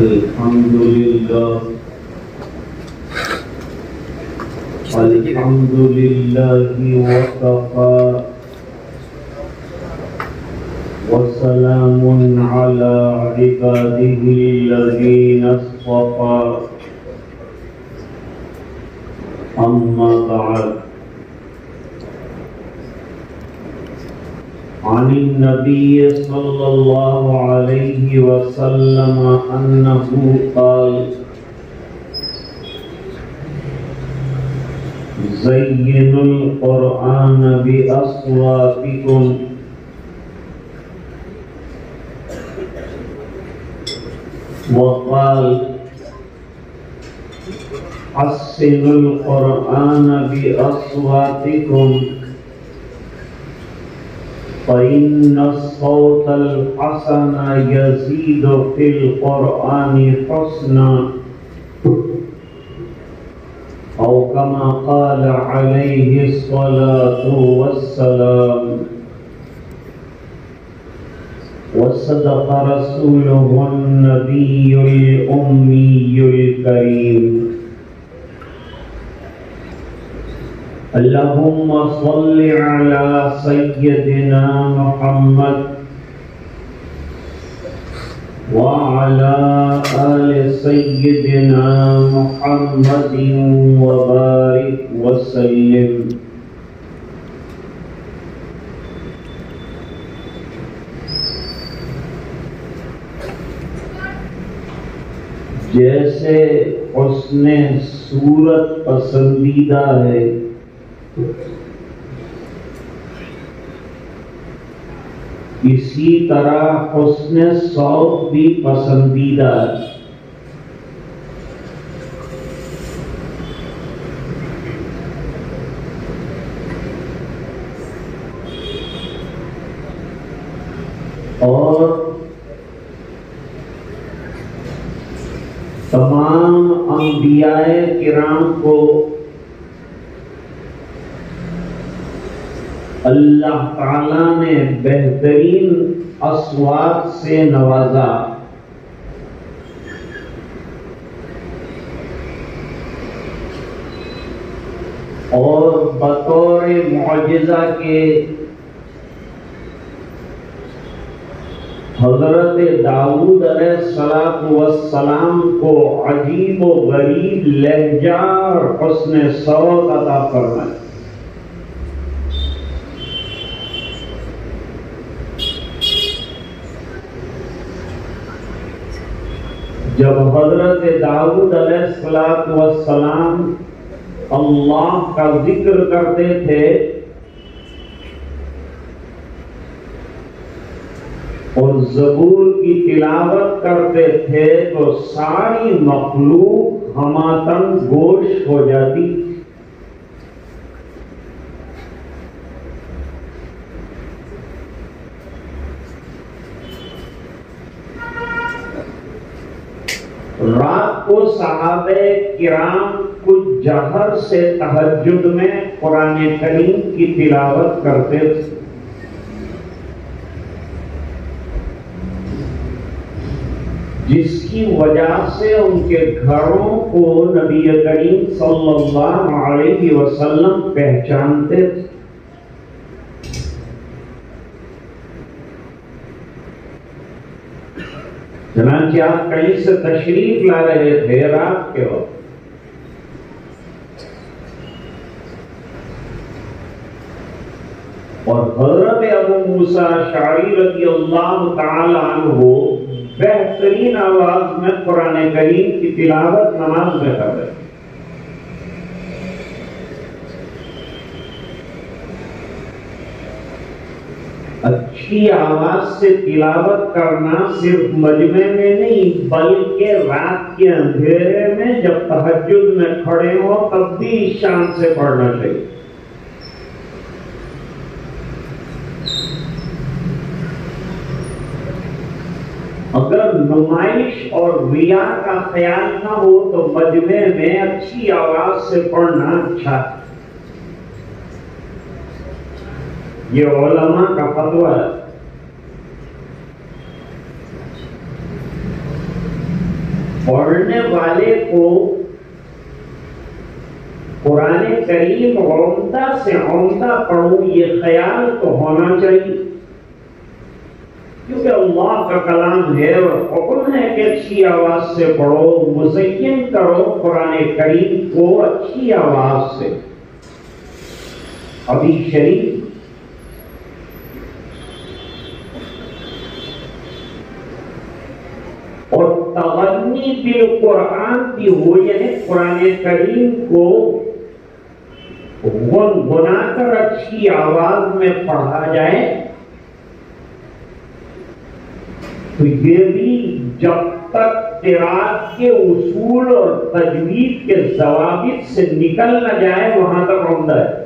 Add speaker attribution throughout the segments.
Speaker 1: الحمد لله الحمد لله وكفى وسلام على عباده الذين اصطفى أما بعد عن النبي صلى الله عليه وسلم أنه قال زينوا القرآن بأصواتكم وقال حسنوا القرآن بأصواتكم فإن الصوت الحسن يزيد في القرآن حسنا أو كما قال عليه الصلاة والسلام وصدق رسوله النبي الأمي الكريم اللهم صل على سيدنا محمد وعلى آل سيدنا محمد وبارك وسلم. جیسے حسن صورت پسندیدہ ہے اسی طرح حسن صوت بھی پسندیدہ ہے. اور تمام انبیاء کرام کو اللہ تعالیٰ نے بہترین اصوات سے نوازا. اور بطور معجزہ کے حضرت داؤد علیہ السلام کو عجیب و غریب لہجہ اور حسن صوت عطا فرمائے. جب حضرت داؤد علیہ السلام اللہ کا ذکر کرتے تھے اور زبور کی تلاوت کرتے تھے تو ساری مخلوق ہماتن گوش ہو جاتی. رات کو صحابہ کرام کچھ جہر سے تہجد میں قرآن کریم کی تلاوت کرتے تھے. جس کی وجہ سے ان کے گھروں کو نبی کریم صلی اللہ علیہ وسلم پہچانتے تھے. چنانچہ آپ کہیں سے تشریف لا رہے تھے رات کے وقت اور حضرت ابو موسیٰ اشعری رضی اللہ تعالی عنہ بہترین آواز میں قرآن کریم کی تلاوت نماز میں کر رہے. اچھی آواز سے تلاوت کرنا صرف مجمع میں نہیں بلکہ رات کے اندھیرے میں جب تہجد میں کھڑے ہو تب بھی شان سے پڑھنا چاہیے. اگر نمائش اور ریا کا خیال نہ ہو تو مجمع میں اچھی آواز سے پڑھنا اچھا ہے. یہ علماء کا فتویٰ ہے. پڑھنے والے کو قرآن کریم عمدہ سے عمدہ پڑھوں یہ خیال تو ہونا چاہیے، کیونکہ اللہ کا کلام ہے اور حکم ہے کہ اچھی آواز سے پڑھو، مزین کرو قرآن کریم کو اچھی آواز سے۔ ابھی شریف اور تغنی بالقرآن بھی ہو، یعنی قرآن کریم کو گنگنا کر اچھی آواز میں پڑھا جائے، تو یہ بھی جب تک قرات کے اصول اور تجوید کے ضوابط سے نکل نہ جائے وہاں تک عمدہ ہے۔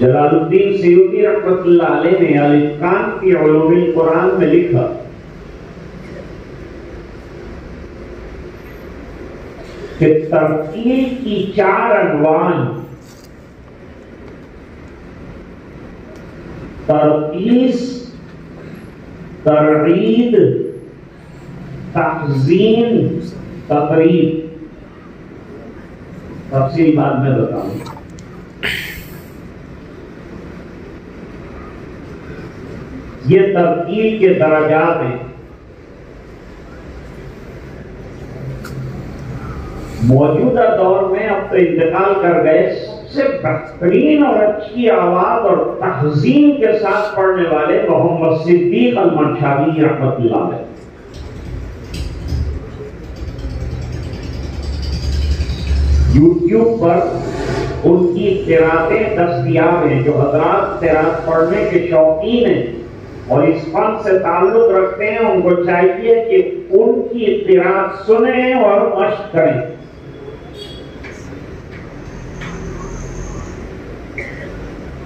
Speaker 1: جلال الدین سیوطی رحمۃ اللہ علیہ نے الاتقان فی علوم القرآن میں لکھا کہ ترتیل کی 4 انواع، ترتیس، ترغیب، تحزین، تقریب، تفصیل بعد میں بتاؤں۔ یہ ترتیل کے درجات ہیں۔ موجودہ دور میں اب تو انتقال کر گئے، سب سے بہترین اور اچھی آواز اور تحزین کے ساتھ پڑھنے والے محمد صدیق المنشاوی رحمۃ اللہ علیہ۔ یوٹیوب پر ان کی قراتیں دستیاب ہیں، جو حضرات قرات پڑھنے کے شوقین ہیں اور اس فن سے تعلق رکھتے ہیں، ان کو چاہیے کہ ان کی قرات سنیں اور مشق کریں۔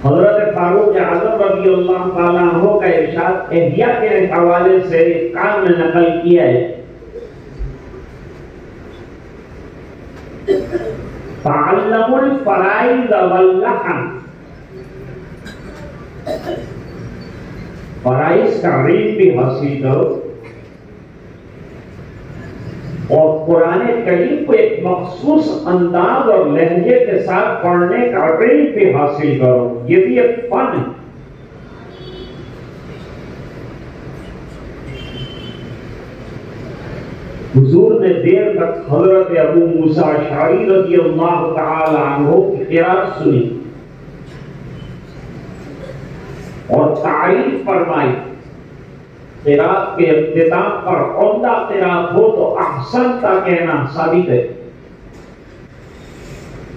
Speaker 1: حضرت فاروق اعظم رضی اللہ تعالیٰ عنہ کا ارشاد احیا کے حوالے سے کان میں نقل کیا ہے، تعلموا الفرائض واللحن، فرائض کا علم بھی حاصل کرو اور قرآن کریم کو ایک مخصوص انداز اور لہجے کے ساتھ پڑھنے کا علم بھی حاصل کرو، یہ بھی ایک فن ہے۔ حضور نے دیر تک حضرت ابو موسیٰ اشعری رضی اللہ تعالی عنہ کی قرات سنی اور تعریف فرمائی۔ قرات کے اختتام پر عمدہ قرات ہو تو احسن کا کہنا ثابت ہے۔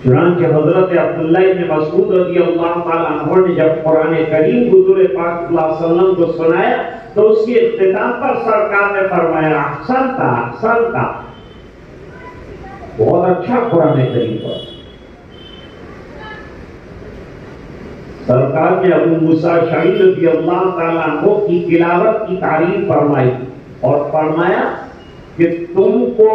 Speaker 1: چنانچہ حضرت عبداللہ بن مسعود رضی اللہ تعالیٰ عنہ نے جب قرآن کریم حضور پاک صلی اللہ علیہ وسلم کو سنایا تو اس کے اختتام پر سرکار نے فرمایا احسن کا، بہت اچھا قرآن کریم پر۔ سرکار نے ابو موسیٰ اشعری رضی اللہ تعالیٰ عنہ کی تلاوت کی تعریف فرمائی اور فرمایا کہ تم کو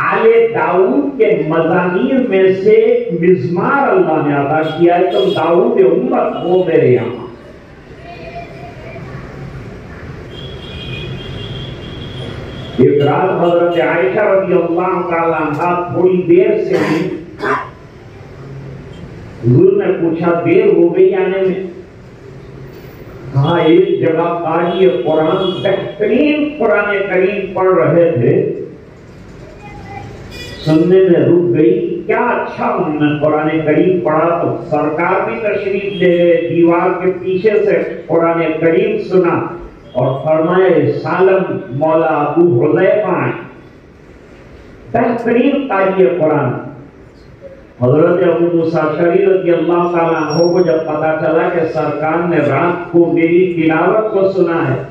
Speaker 1: آل داؤد کے مزامیر میں سے ایک مزمار اللہ نے عطا کیا ہے، تم داؤد امت ہو میرے یہاں۔ ایک رات حضرت عائشہ رضی اللہ تعالیٰ عنہ تھوڑی دیر سے بھی، حضور نے پوچھا دیر ہو گئی آنے میں؟ کہا ایک جگہ قاری قرآن بہترین قرآن کریم پڑھ رہے تھے، سننے میں رک گئی، کیا اچھا انہوں نے قرآن کریم پڑھا۔ تو سرکار بھی تشریف لے گئے، دیوار کے پیچھے سے قرآن کریم سنا اور فرمائے سالم مولا ابو حذیفہ ہیں، بہترین قاری قرآن۔ حضرت ابو موسیٰ اشعری رضی اللہ تعالیٰ عنہ کو جب پتا چلا کہ سرکار نے رات کو میری تلاوت کو سنا ہے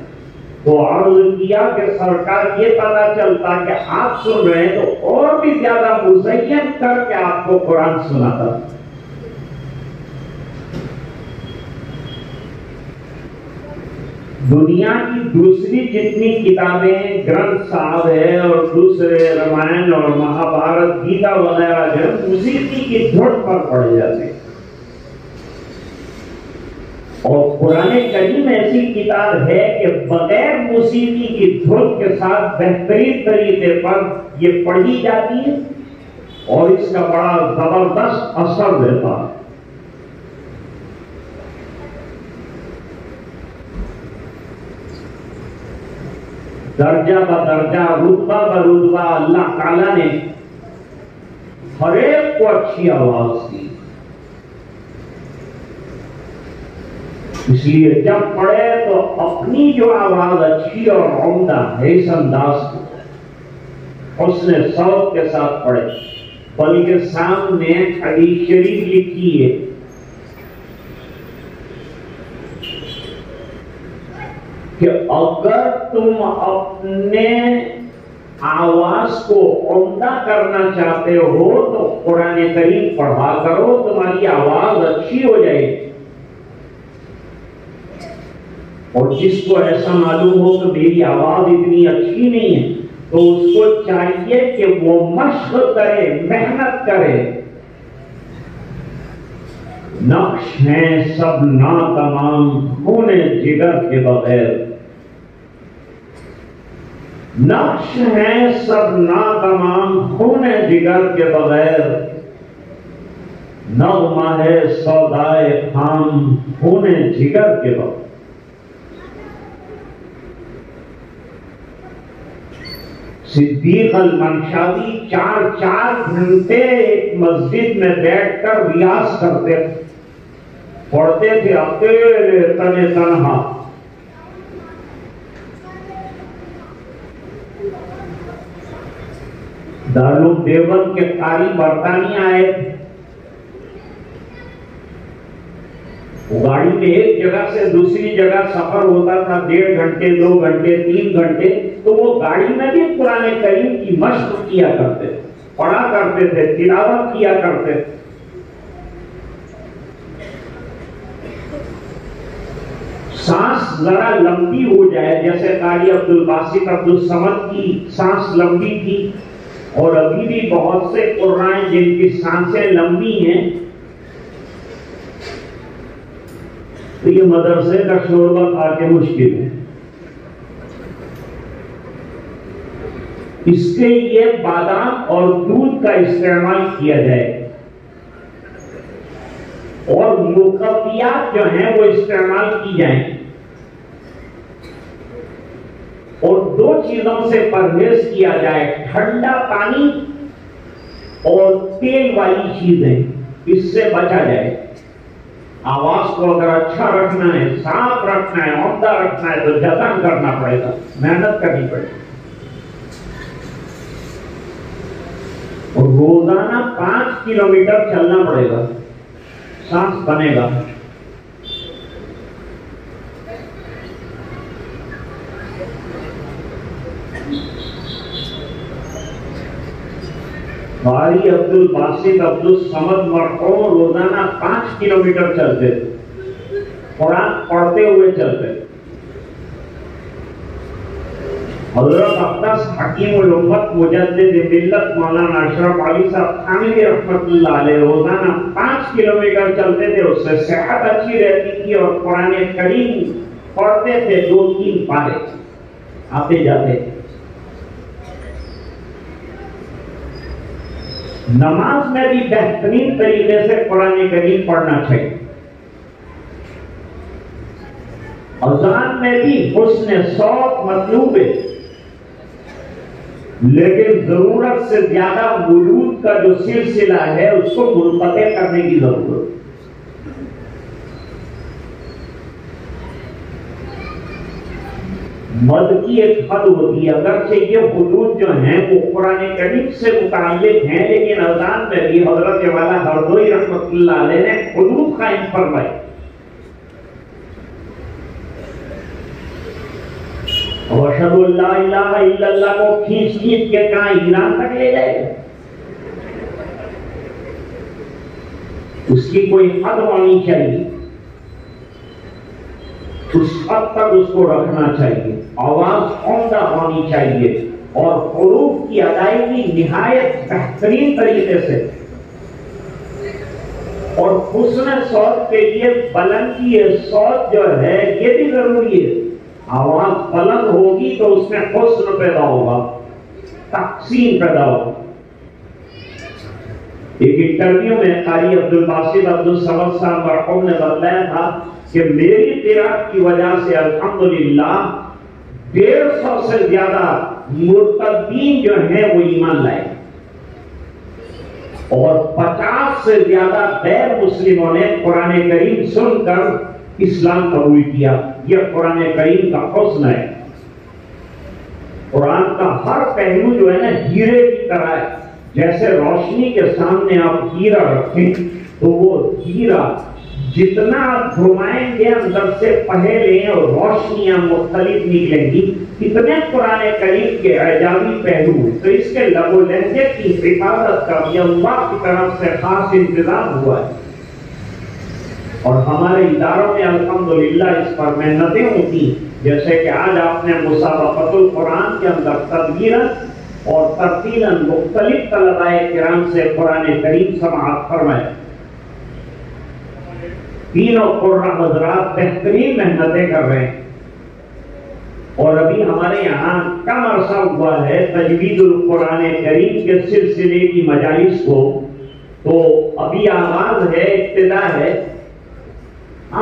Speaker 1: تو عرض کیا کہ سرکار یہ پتا چلتا کہ آپ سن رہے ہیں تو اور بھی زیادہ مزین کر کے آپ کو قرآن سناتا۔ دنیا کی دوسری جتنی کتابیں گرنتھ صاحب ہے اور دوسرے رامائن اور مہابھارت گیتا وغیرہ جو موسیقی کی دھن پر پڑے جاتے ہیں، اور قرآن کریم ایسی کتاب ہے کہ بغیر موسیقی کی دھن کے ساتھ بہترین طریقے پر یہ پڑھی جاتی ہے اور اس کا بڑا زبردست اثر دیتا ہے. درجہ بدرجہ رتبہ برتبہ اللہ تعالیٰ نے ہر ایک کو اچھی آواز دی. اس لیے جب پڑھے تو اپنی جو آواز اچھی اور عمدہ ہے اس انداز کو حسن صوت کے ساتھ پڑھے. بلکہ سامنے حدیث شریف لکھی ہے کہ اگر تم اپنے آواز کو عمدہ کرنا چاہتے ہو تو قرآن کریم پڑھا کرو, تمہاری آواز اچھی ہو جائے گی. اور جس کو ایسا معلوم ہو کہ میری آواز اتنی اچھی نہیں ہے تو اس کو چاہیے کہ وہ مشق کرے, محنت کرے. نقش ہیں سب ناتمام خون جگر کے بغیر, نقش ہیں سب ناتمام خون جگر کے بغیر, نغمہ ہے سودائے خام خون جگر کے بغیر. صدیق المنشاوی 4 گھنٹے ایک مسجد میں بیٹھ کر ریاض کرتے تھے, پڑھتے تھے اکیلے تنے تنہا. دارالعلوم دیوبند کے قاری برطانیہ آئے تھے. گاڑی میں ایک جگہ سے دوسری جگہ سفر ہوتا تھا 1.5 گھنٹے 2 گھنٹے 3 گھنٹے, تو وہ گاڑی میں بھی قرآن کریم کی مشق کیا کرتے تھے, پڑھا کرتے تھے, تلاوت کیا کرتے تھے. سانس ذرا لمبی ہو جائے, جیسے قاری عبدالباسط عبدالصمد کی سانس لمبی تھی, اور ابھی بھی بہت سے قرآن جن کی سانسیں لمبی ہیں, تو یہ مدرسے کا شوربہ کھا کے مشکل ہے. اس کے لیے بادام اور دودھ کا استعمال کیا جائے اور مقویات جو ہیں وہ استعمال کی جائیں, اور 2 چیزوں سے پرہیز کیا جائے, ٹھنڈا پانی اور تیل والی چیزیں, اس سے بچا جائے. آواز کو اگر اچھا رکھنا ہے, صاف رکھنا ہے, عمدہ رکھنا ہے تو جتن کرنا پڑے گا, محنت کرنی پڑے گی. اور روزانہ 5 کلومیٹر چلنا پڑے گا, سانس بنے گا. قاری عبدالباسط عبدالصمد مرحوم روزانہ 5 کلومیٹر چلتے تھے, قرآن پڑھتے ہوئے چلتے. حضرت اقدس حکیم الامت مجدد ملت مولانا اشرف علی صاحب تھانوی رحمۃ اللہ علیہ روزانہ 5 کلومیٹر چلتے تھے, اس سے صحت اچھی رہتی تھی اور قرآن کریم پڑھتے تھے 2-3 پارے آتے جاتے. نماز میں بھی بہترین طریقے سے قرآن کریم پڑھنا چاہیے. اذان میں بھی حسن صوت مطلوب ہے, لیکن ضرورت سے زیادہ وجود کا جو سلسلہ ہے اس کو منقطع کرنے کی ضرورت. مد کی ایک حد ہوتی ہے, اگرچہ یہ حدود جو ہیں وہ قرآن کریم سے متعلق ہیں, لیکن اذان میں بھی حضرت والا ہردوئی رحمۃ اللہ علیہ نے حدود قائم فرمائی. وَأَشْهَدُ أَن لَّا إِلَٰهَ إِلَّا اللَّهُ کو کھینچ کے کہاں ایران تک لے جائے گا, اس کی کوئی حد ہونی چاہیے, اس حد تک اس کو رکھنا چاہیے. آواز عمدہ ہونی چاہیے اور حروف کی ادائیگی نہایت بہترین طریقے سے. اور حسن صوت کے لیے بلندی صوت جو ہے یہ بھی ضروری ہے. آواز بلند ہوگی تو اس میں حسن پیدا ہوگا، تقسیم پیدا ہوگا. ایک انٹرویو میں قاری عبدالباسط عبدالصمد صاحب مرحوم نے بتایا تھا کہ میری قرات کی وجہ سے الحمدللہ 150 سے زیادہ مرتدین جو ہیں وہ ایمان لائے اور 50 سے زیادہ غیر مسلموں نے قرآن کریم سن کر اسلام قبول کیا. یہ قرآن کریم کا حسن ہے. قرآن کا ہر پہلو جو ہے نا ہیرے کی طرح ہے. جیسے روشنی کے سامنے آپ ہیرا رکھیں تو وہ ہیرا جتنا آپ گھمائیں گے اندر سے پہلے اور روشنیاں مختلف نکلیں گی. اتنے قرآن کریم کے اعجازی پہلو. تو اس کے لب و لہجے کی حفاظت کا بھی اللہ کی طرف سے خاص انتظام ہوا ہے اور ہمارے اداروں میں الحمدللہ اس پر محنتیں ہوتی. جیسے کہ آج آپ نے مسابقۃ القرآن کے اندر تدبیراً اور ترتیلاً مختلف طلباء کرام سے قرآن کریم سماعت فرمائے. تینوں قرآن حضرات بہترین محنتیں کر رہے ہیں اور ابھی ہمارے یہاں کم عرصہ ہوا ہے تجوید القرآن کریم کے سلسلے کی مجالس کو. تو ابھی آغاز ہے، ابتدا ہے.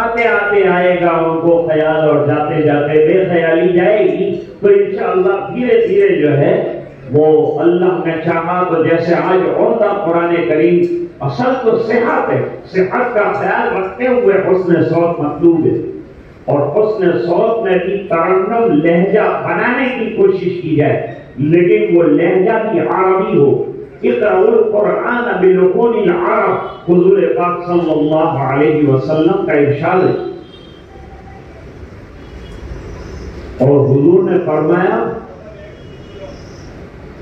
Speaker 1: آتے آتے آئے گا ان کو خیال اور جاتے جاتے بے خیالی جائے گی. تو انشاءاللہ دھیرے دھیرے جو ہے وہ اللہ نے چاہا تو جیسے آج عمدہ قرآن کریم اصل تو صحت ہے، صحت کا خیال رکھتے ہوئے حسن صوت مطلوب ہے اور حسن صوت میں بھی ترنم لہجہ بنانے کی کوشش کی جائے لیکن وہ لہجہ بھی عربی ہو. اقرأوا القرآن بلغون العرب حضور پاک صلی اللہ علیہ وسلم کا ارشاد ہے. اور حضور نے فرمایا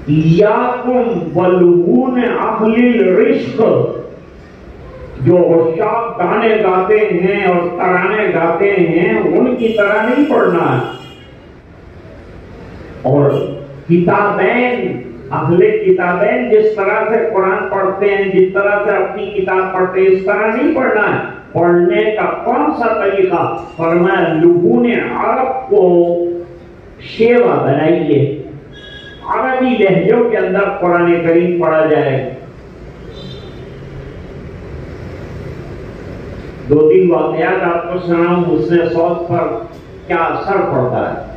Speaker 1: ایاکم ولغون اہل العشق. جو عشاق گانے گاتے ہیں اور ترانے گاتے ہیں ان کی طرح نہیں پڑھنا ہے. اور کتابین، اہل کتابین جس طرح سے قرآن پڑھتے ہیں، جس طرح سے اپنی کتاب پڑھتے ہیں، اس طرح نہیں پڑھنا ہے. پڑھنے کا کون سا طریقہ؟ فرمایا لغون عرب کو شیوا بنائیے، عربی لہجوں کے اندر قرآن کریم پڑھا جائے. 2-3 واقعات آپ کو سناؤں حسن صوت پر کیا اثر پڑتا ہے.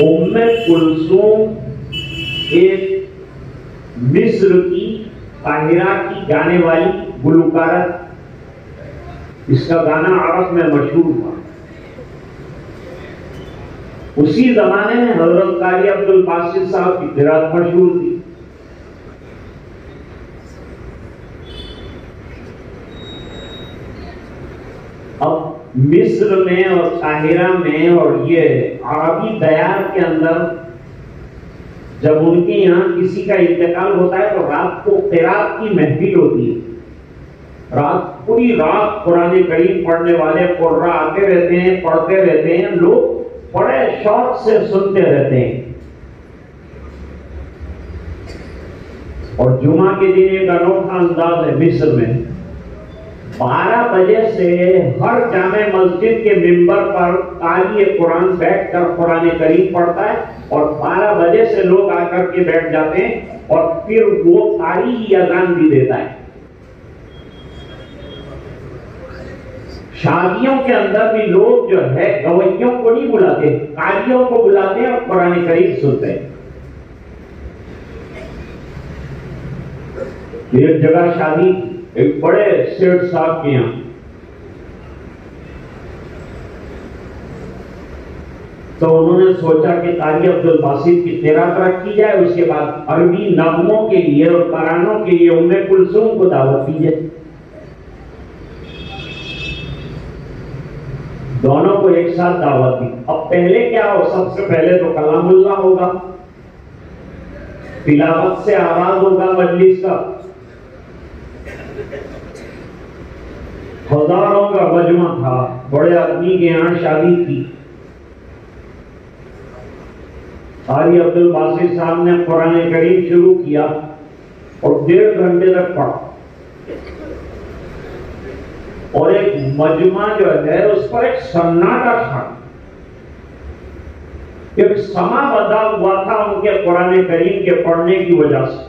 Speaker 1: ام کلثوم ایک مصر کی قاہرہ کی گانے والی گلوکارہ. اس کا گانا عرب میں مشہور تھا. اسی زمانے میں حضرت قاری عبدالباسط صاحب کی قرات مشہور تھی. اب مصر میں اور قاہرہ میں اور یہ عربی دیار کے اندر جب ان کے یہاں کسی کا انتقال ہوتا ہے تو رات کو قرات کی محفل ہوتی ہے. پوری رات قرآن کریم پڑھنے والے قرآن آتے رہتے ہیں، پڑھتے رہتے ہیں. لوگ بڑے شوق سے سنتے رہتے ہیں. اور جمعہ کے دن ایک انوکھا انداز ہے مصر میں. 12 بجے سے ہر جامع مسجد کے ممبر پر قاری قرآن بیٹھ کر قرآن کریم پڑھتا ہے اور 12 بجے سے لوگ آ کر کے بیٹھ جاتے ہیں اور پھر وہ قاری ہی اذان بھی دیتا ہے. شادیوں کے اندر بھی لوگ جو ہے گویوں کو نہیں بلاتے، قاریوں کو بلاتے ہیں اور قرآن کریم سنتے ہیں. ایک جگہ شادی ایک بڑے سیٹ صاحب کے یہاں، تو انہوں نے سوچا کہ قاری عبدالباسط کی قرات رکھی جائے، اس کے بعد عربی نغموں کے لیے اور ترانوں کے لیے ام کلثوم کو دعوت دی جائے. دونوں کو ایک ساتھ دعوت دی. اب پہلے کیا ہو، سب سے پہلے تو کلام اللہ ہوگا، تلاوت سے آغاز ہوگا مجلس کا. ہزاروں کا مجمع تھا، بڑے آدمی کے یہاں شادی تھی. قاری عبدالباسط صاحب نے قرآن کریم شروع کیا اور 1.5 گھنٹے تک پڑھا، اور ایک مجمع جو ہے اس پر ایک سناٹا تھا، ایک سما بدا ہوا تھا ان کے قرآن کریم کے پڑھنے کی وجہ سے۔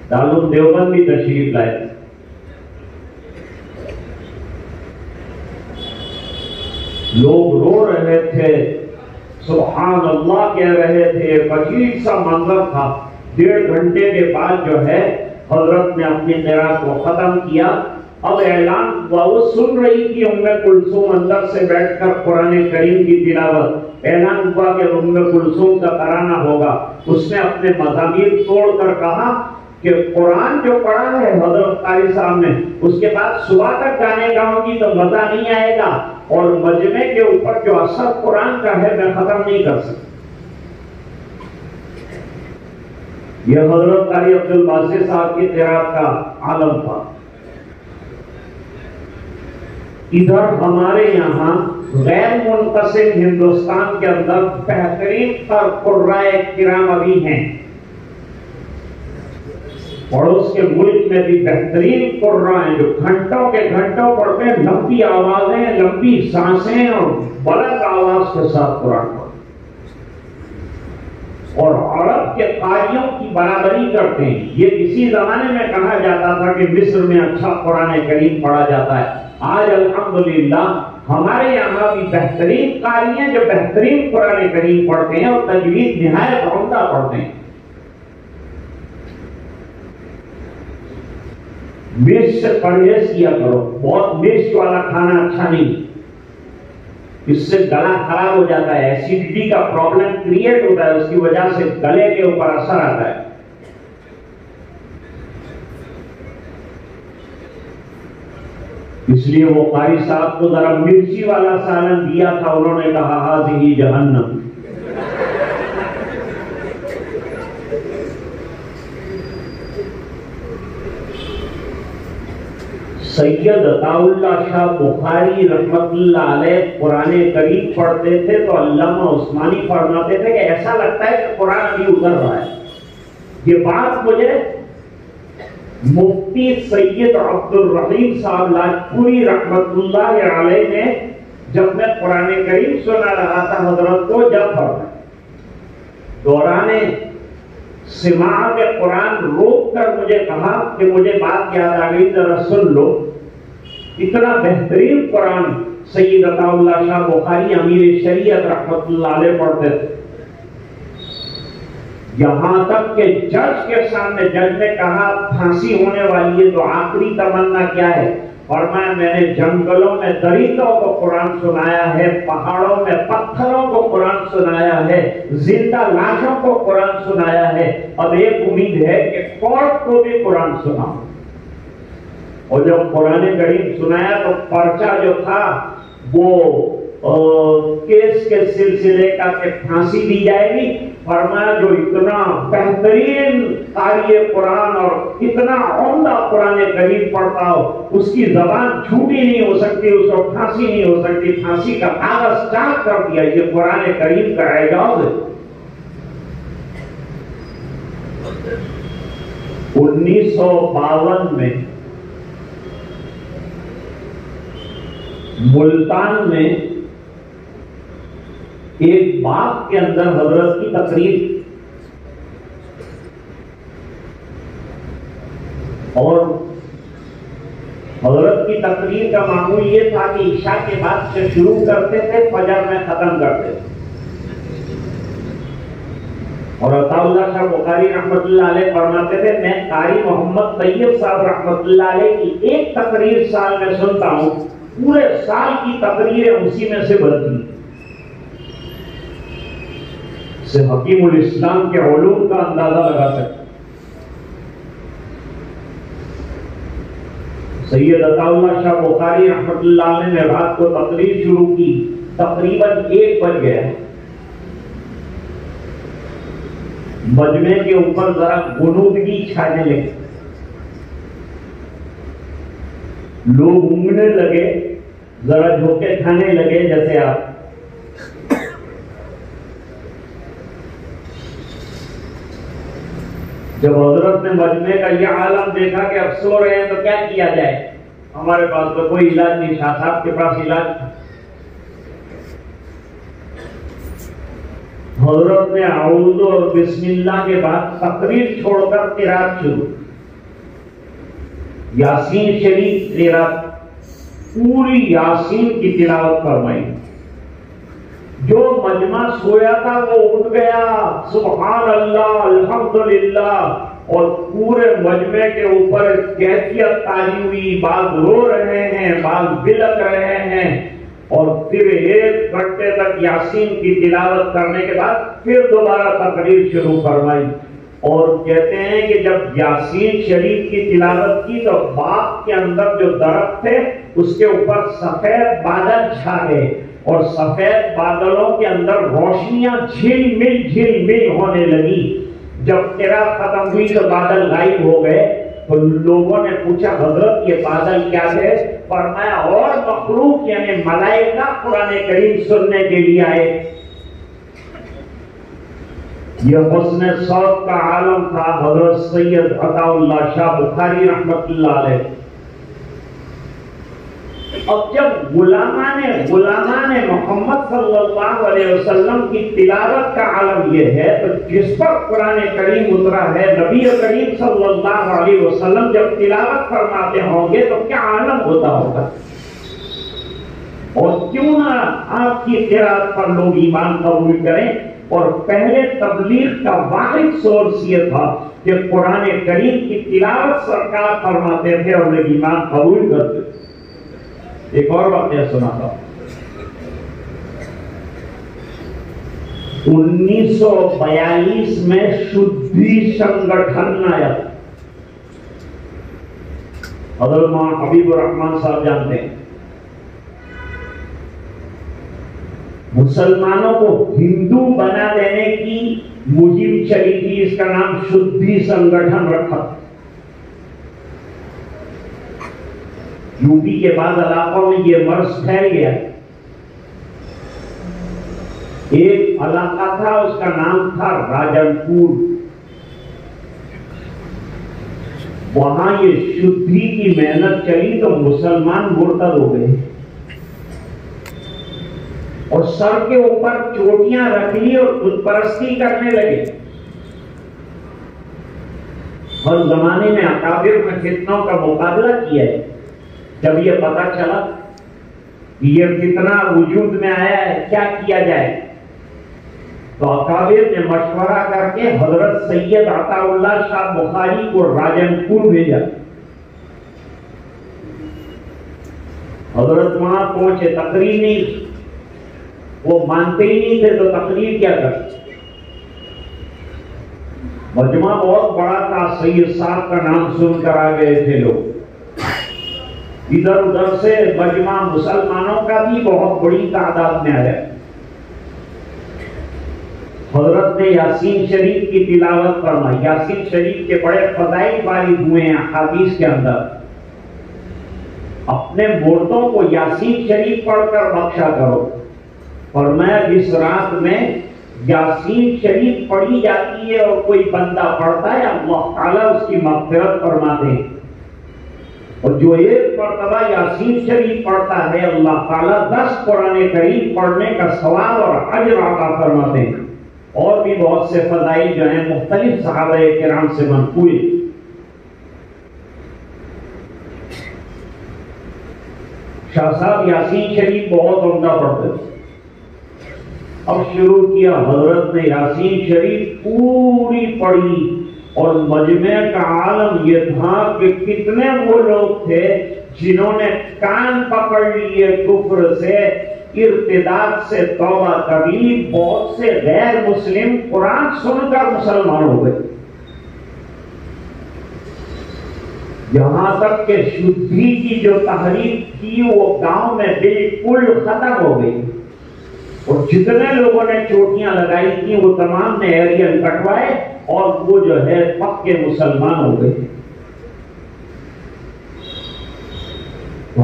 Speaker 1: دارالعلوم دیوبند بھی تشریف لائے، لوگ رو رہے تھے، سبحان اللہ کہہ رہے تھے، ایک عجیب سا منظر تھا۔ 1.5 گھنٹے کے بعد جو ہے حضرت نے اپنی قرات کو ختم کیا۔ اب اعلان ہوا، وہ سن رہی تھی ام کلثوم اندر سے بیٹھ کر قرآن کریم کی تلاوت۔ اعلان ہوا کہ ام کلثوم کا ترانہ ہوگا۔ اس نے اپنے مضامین توڑ کر کہا کہ قرآن جو پڑھا ہے حضرت قاری صاحب نے، اس کے بعد صبح تک گانے گاؤں گی تو مزہ نہیں آئے گا، اور مجمع کے اوپر جو اثر قرآن کا ہے میں ختم نہیں کر سکتا۔ یہ حضرت قاری عبد الباسط صاحب کی قرات کا عالم تھا۔ ادھر ہمارے یہاں غیر منقسم ہندوستان کے اندر بہترین قرائے کرام ابھی ہیں، پڑوس کے ملک میں بھی بہترین قرآن ہیں جو گھنٹوں کے گھنٹوں پڑھتے ہیں، لمبی آوازیں، لمبی سانسیں اور بلند آواز کے ساتھ قرآن پڑھتے ہیں، اور عرب کے قاریوں کی برابری کرتے ہیں۔ یہ کسی زمانے میں کہا جاتا تھا کہ مصر میں اچھا قرآن کریم پڑھا جاتا ہے، آج الحمدللہ ہمارے یہاں بھی بہترین قاری ہیں جو بہترین قرآن کریم پڑھتے ہیں اور تجوید نہایت عمدہ پڑھتے ہیں۔ مرچ سے پرہیز کیا کرو، بہت مرچ والا کھانا اچھا نہیں، اس سے گلا خراب ہو جاتا ہے، ایسیڈیٹی کا پرابلم کریٹ ہوتا ہے، اس کی وجہ سے گلے کے اوپر اثر آتا ہے۔ اس لیے وہ قاری صاحب کو ذرا مرچی والا سالن دیا تھا، انہوں نے کہا ہاذہ جہنم۔ سید عطا اللہ شاہ بخاری رحمت اللہ علیہ قرآن کریم پڑھتے تھے تو علامہ عثمانی فرماتے تھے کہ ایسا لگتا ہے کہ قرآن ابھی اتر رہا ہے۔ یہ بات مجھے مفتی سید عبد الرحیم صاحب لاجپوری رحمت اللہ علیہ نے جب میں قرآن کریم سنا رہا تھا حضرت کو، جب دوران سماعت قرآن روک کر مجھے کہا کہ مجھے بات یاد آ گئی، ذرا سن لو۔ اتنا بہترین قرآن سید عطا اللہ شاہ بخاری امیر شریعت رحمت اللہ علیہ پڑھتے تھے، یہاں تک کہ جج کے سامنے جج نے کہا پھانسی ہونے والی ہے تو آخری تمنا کیا ہے؟ فرمایا میں نے جنگلوں میں درندوں کو قرآن سنایا ہے، پہاڑوں میں پتھروں کو قرآن سنایا ہے، زندہ لاشوں کو قرآن سنایا ہے، اب ایک امید ہے کہ کورٹ کو بھی قرآن سناؤں۔ اور جب قرآن کریم سنایا تو پرچہ جو تھا وہ کیس کے سلسلے کا کہ پھانسی دی جائے گی، فرمایا جو اتنا بہترین قاری قرآن اور اتنا عمدہ قرآن کریم پڑھتا ہو اس کی زبان جھوٹی نہیں ہو سکتی، اس کو پھانسی نہیں ہو سکتی، پھانسی کا کاغذ چاک کر دیا۔ یہ قرآن کریم کا اعجاز ہے۔ 1952 میں ملتان میں ایک باغ کے اندر حضرت کی تقریر، اور حضرت کی تقریر کا معمول یہ تھا کہ عشاء کے بعد سے شروع کرتے تھے، فجر میں ختم کرتے تھے۔ اور عطا اللہ شاہ بخاری رحمت اللہ علیہ فرماتے تھے میں قاری محمد طیب صاحب رحمت اللہ علیہ کی ایک تقریر سال میں سنتا ہوں، پورے سال کی تقریریں اسی میں سے بنتی ہیں۔ سے حکیم الاسلام کے علوم کا اندازہ لگا سکتے۔ سید عطا اللہ شاہ بخاری رحمت اللہ علیہ نے رات کو تقریر شروع کی، تقریباً 1 بج گیا، مجمع کے اوپر ذرا غنودگی چھانے لگی، لوگ اونگنے لگے، ذرا جھوکے کھانے لگے جیسے آپ۔ جب حضرت نے مجمع کا یہ عالم دیکھا کہ اب سو رہے ہیں تو کیا کیا جائے، ہمارے پاس تو کوئی علاج نہیں، شاہ صاحب کے پاس علاج تھا۔ حضرت نے اعوذ اور بسم اللہ کے بعد تقریر چھوڑ کر قرات شروع، یاسین شریف قرات، پوری یاسین کی تلاوت فرمائی۔ جو مجمع سویا تھا وہ اٹھ گیا، سبحان اللہ الحمدللہ، اور پورے مجمع کے اوپر کیفیت تاری ہوئی، بعض رو رہے ہیں، بعض بلک رہے ہیں، اور پھر 1 گھنٹے تک یاسین کی تلاوت کرنے کے بعد پھر دوبارہ تقریر شروع فرمائی۔ اور کہتے ہیں کہ جب یاسین شریف کی تلاوت کی تو باغ کے اندر جو درخت تھے اس کے اوپر سفید بادل چھا گئے، اور سفید بادلوں کے اندر روشنیاں جھل مل ہونے لگی۔ جب قرات ختم ہوئی تو بادل غائب ہو گئے، تو لوگوں نے پوچھا حضرت یہ بادل کیا تھے؟ فرمایا اور مخلوق یعنی ملائکہ قرآن کریم سننے کے لیے آئے۔ یہ حسن صوت کا عالم تھا حضرت سید عطا اللہ شاہ بخاری رحمت اللہ علیہ۔ اب جب غلامان محمد صلی اللہ علیہ وسلم کی تلاوت کا عالم یہ ہے، تو جس پر قرآن کریم اترا ہے، نبی کریم صلی اللہ علیہ وسلم جب تلاوت فرماتے ہوں گے تو کیا عالم ہوتا ہوگا؟ اور کیوں نہ آپ کی قرات پر لوگ ایمان قبول کریں؟ اور پہلے تبلیغ کا واحد سورس یہ تھا کہ قرآن کریم کی تلاوت سرکار فرماتے تھے اور لوگ ایمان قبول کرتے تھے۔ ایک اور واقعہ سنا تھا، 1942 میں شدھی سنگٹھن آیا، حضرت مولانا حبیب الرحمان صاحب جانتے ہیں، مسلمانوں کو ہندو بنا دینے کی مہم چلی تھی، اس کا نام شدھی سنگٹھن رکھا۔ یوپی کے بعض علاقوں میں یہ مرض پھیل گیا۔ ایک علاقہ تھا اس کا نام تھا راجن پور، وہاں یہ شدھی کی محنت چلی تو مسلمان مرتد ہو گئے اور سر کے اوپر چوٹیاں رکھ لی اور بت پرستی کرنے لگے۔ ہر زمانے میں اکابر میں فتنوں کا مقابلہ کیا ہے۔ جب یہ پتا چلا کہ یہ فتنہ وجود میں آیا ہے، کیا کیا جائے، تو اکابر نے مشورہ کر کے حضرت سید عطا اللہ شاہ بخاری کو راجن پور بھیجا۔ حضرت وہاں پہنچے، تقریر نہیں، وہ مانتے ہی نہیں تھے تو تقریر کیا کرتے۔ مجمع بہت بڑا تھا، سید صاحب کا نام سن کر آ گئے تھے لوگ، ادھر ادھر سے مجمع مسلمانوں کا بھی بہت بڑی تعداد میں آیا۔ حضرت نے یاسین شریف کی تلاوت فرمائی۔ یاسین شریف کے بڑے فضائل وارد ہوئے ہیں احادیث کے اندر۔ اپنے مردوں کو یاسین شریف پڑھ کر بخشا کرو۔ فرمایا جس رات میں یاسین شریف پڑھی جاتی ہے اور کوئی بندہ پڑھتا ہے، اللہ تعالیٰ اس کی مغفرت فرماتے ہیں، اور جو ایک مرتبہ یاسین شریف پڑھتا ہے اللہ تعالیٰ 10 قرآن کریم پڑھنے کا ثواب اور اجر عطا فرماتے ہیں۔ اور بھی بہت سے فضائل جو ہیں مختلف صحابہ کرام سے منقول۔ شاہ صاحب یاسین شریف بہت عمدہ پڑھتے تھے۔ اب شروع کیا، حضرت نے یاسین شریف پوری پڑھی، اور مجمع کا عالم یہ تھا کہ کتنے وہ لوگ تھے جنہوں نے کان پکڑ لیے کفر سے، ارتداد سے توبہ کر لی۔ بہت سے غیر مسلم قرآن سن کر مسلمان ہو گئے، یہاں تک کہ شدھی کی جو تحریک تھی وہ گاؤں میں بالکل ختم ہو گئی، اور جتنے لوگوں نے چوٹیاں لگائی تھی وہ تمام نے ایرین کٹوائے اور وہ جو ہے پکے مسلمان ہو گئے۔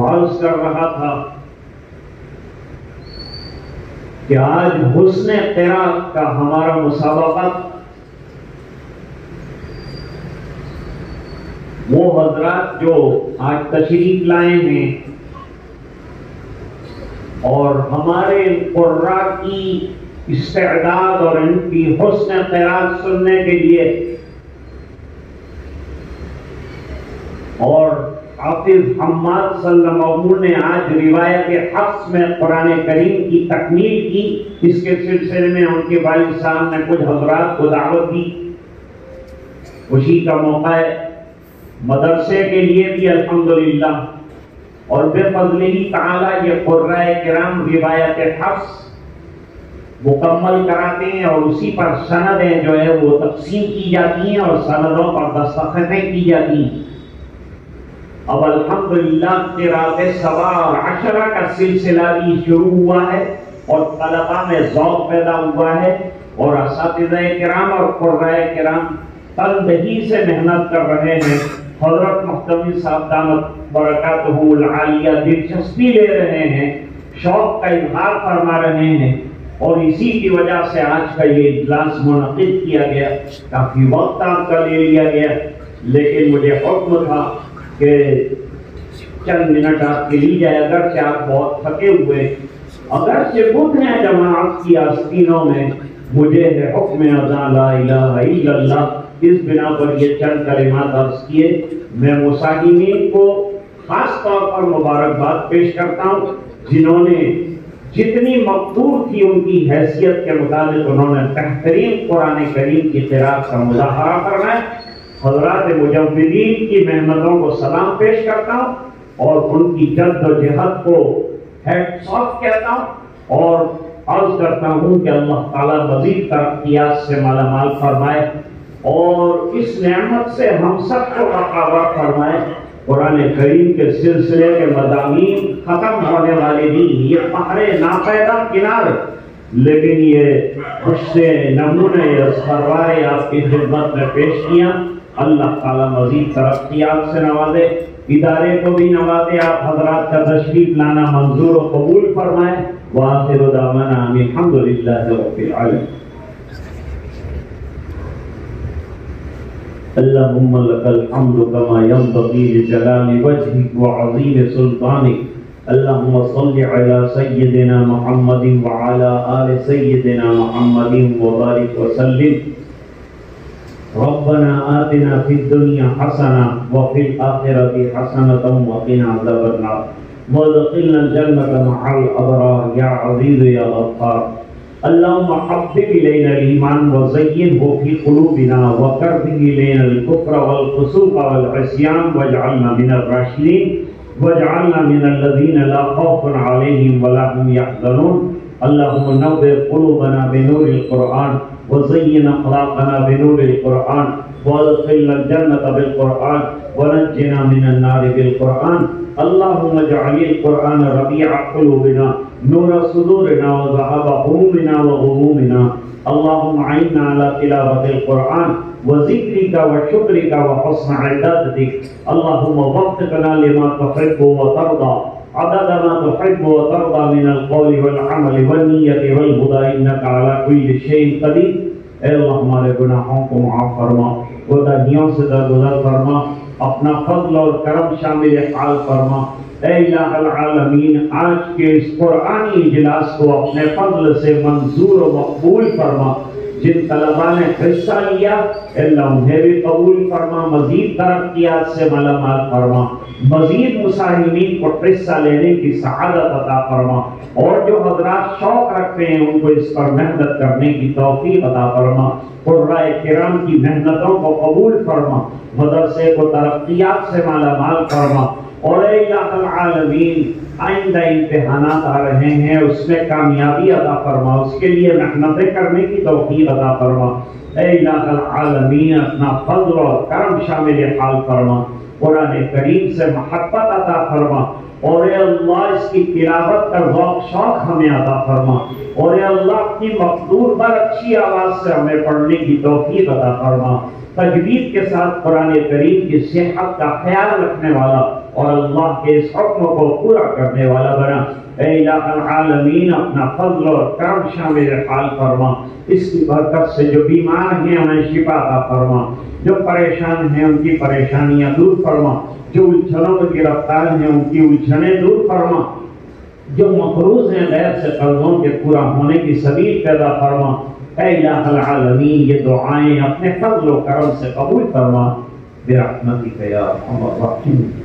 Speaker 1: عرض کر رہا تھا کہ آج حسن قرات کا ہمارا مسابقہ وہ حضرات جو آج تشریف لائے ہیں اور ہمارے قرآ کی استعداد اور ان کی حسن قرات سننے کے لیے، اور حافظ حماد صلی اللہ علیہ وسلم نے آج روایت حفظ میں قرآن کریم کی تکمیل کی، اس کے سلسلے میں ان کے والد صاحب نے کچھ حضرات کو دعوت دی، خوشی کا موقع ہے۔ مدرسے کے لیے بھی الحمدللہ اور بے فضلہ تعالی یہ قرائے کرام روایت حفظ مکمل کراتے ہیں، اور اسی پر سندیں جو ہے وہ تقسیم کی جاتی ہیں اور سندوں پر دستخطیں کی جاتی ہیں۔ اب الحمدللہ قرات 7 اور 10 کا سلسلہ بھی شروع ہوا ہے اور طلباء میں ذوق پیدا ہوا ہے، اور اساتذہ کرام اور قرائے کرام تندہی سے محنت کر رہے ہیں۔ حضرت مختوی صاحب دامت برکاتہ العالیہ دلچسپی لے رہے ہیں، شوق کا اظہار فرما رہے ہیں، اور اسی کی وجہ سے آج کا یہ اجلاس منعقد کیا گیا۔ کافی وقت آپ کا لے لیا گیا، لیکن مجھے حکم تھا کہ چند منٹ آپ کے لیے جائے، اگرچہ آپ بہت تھکے ہوئے، اگرچہ بدھ ہیں جماعت کی آستینوں میں، مجھے ہے حکم اذان لا الہ الا اللہ، اس بنا پر یہ چند کلمات عرض کیے۔ میں مساہمین کو خاص طور پر مبارکباد پیش کرتا ہوں، جنہوں نے جتنی مقدور تھی ان کی حیثیت کے مطابق انہوں نے بہترین قرآن کریم کی قرات کا مظاہرہ کرنا ہے۔ حضرات مجودین کی محنتوں کو سلام پیش کرتا ہوں اور ان کی جد و جہد کو ہیٹس آف کہتا ہوں، اور عرض کرتا ہوں کہ اللہ تعالیٰ مزید ترقیات سے مالا مال فرمائے اور اس نعمت سے ہم سب کو باخبر فرمائے۔ قرآن کریم کے سلسلے کے مضامین ختم ہونے والے نہیں، یہ پہرے ناپیدا کنارے، لیکن یہ خوش سے نمونے سروائے آپ کی خدمت میں پیش کیا۔ اللہ تعالیٰ مزید ترقیات سے نوازے، ادارے کو بھی نوازے، آپ حضرات کا تشریف لانا منظور و قبول فرمائے۔ وآخر دعوانا ان الحمد للہ رب العالمین۔ اللہم لک الحمد کما ينبغی لجلال وجهک وعظیم سلطانک۔ اللہم صل علی سیدنا محمد وعلی آل سیدنا محمد وبارک وسلم۔ ربنا آتنا فی الدنیا حسنہ وفی الآخرۃ حسنۃ وقنا عذاب النار وادخلنا الجنة مع الأبرار یا عزیز یا غفار۔ اللهم حبب إلينا الإيمان وزينه في قلوبنا وكره إلينا الكفر والفسوق والعصيان واجعلنا من الراشدين واجعلنا من الذين لا خوف عليهم ولا هم يحزنون۔ اللهم نور قلوبنا بنور القرآن وزين أخلاقنا بنور القرآن وادخلنا الجنة بالقرآن ونجنا من النار بالقرآن۔ اللهم اجعل القرآن ربيع قلوبنا نور صدورنا وذهاب همومنا وغمومنا۔ اللهم أعنا على تلاوة القرآن وذكرك وشكرك وحسن عبادتك۔ اللهم وفقنا لما تحب وترضى عدد ما تحب وترضى من القول والعمل والنية والهدى إنك على كل شيء قدير۔ اے اللہ ہمارے گناہوں کو معاف فرما، کوتاہیوں سے درگزر فرما، اپنا فضل اور کرم شامل حال فرما۔ اے الہ العالمین، آج کے اس قرآنی اجلاس کو اپنے فضل سے منظور و مقبول فرما۔ جن طلباء نے حصہ لیا اللہ انہیں بھی قبول فرما، مزید ترقیات سے مالا مال فرما، مزید مساہمین کو حصہ لینے کی سعادت عطا فرما، اور جو حضرات شوق رکھتے ہیں ان کو اس پر محنت کرنے کی توفیق عطا فرما۔ قرائے کرام کی محنتوں کو قبول فرما، مدرسے کو ترقیات سے مالا مال فرما، اور اے الہ العالمین آئندہ امتحانات آ رہے ہیں اس میں کامیابی عطا فرما، اس کے لیے محنتیں کرنے کی توفیق عطا فرما۔ اے الہ العالمین اپنا فضل اور کرم شامل حال فرما، قرآن کریم سے محبت عطا فرما، اور اے اللہ اس کی تلاوت کا ذوق شوق ہمیں عطا فرما، اور اے اللہ اپنی مقدور پر اچھی آواز سے ہمیں پڑھنے کی توفیق عطا فرما، تجوید کے ساتھ قرآن کریم کی صحت کا خیال رکھنے والا اور اللہ کے اس حکم کو پورا کرنے والا بنا۔ اے الہ العالمین اپنا فضل اور کرم شامل حال فرما، اس کی برکت سے جو بیمار ہیں انہیں شفا عطا فرما، جو پریشان ہیں ان کی پریشانیاں دور فرما، جو الجھنوں میں گرفتار ہیں ان کی الجھنیں دور فرما، جو مقروض ہیں غیر سے قرضوں کے پورا ہونے کی سبیل پیدا فرما۔ اے الہ العالمین یہ دعائیں اپنے فضل و کرم سے قبول فرما برحمتک یا ارحم الراحمین۔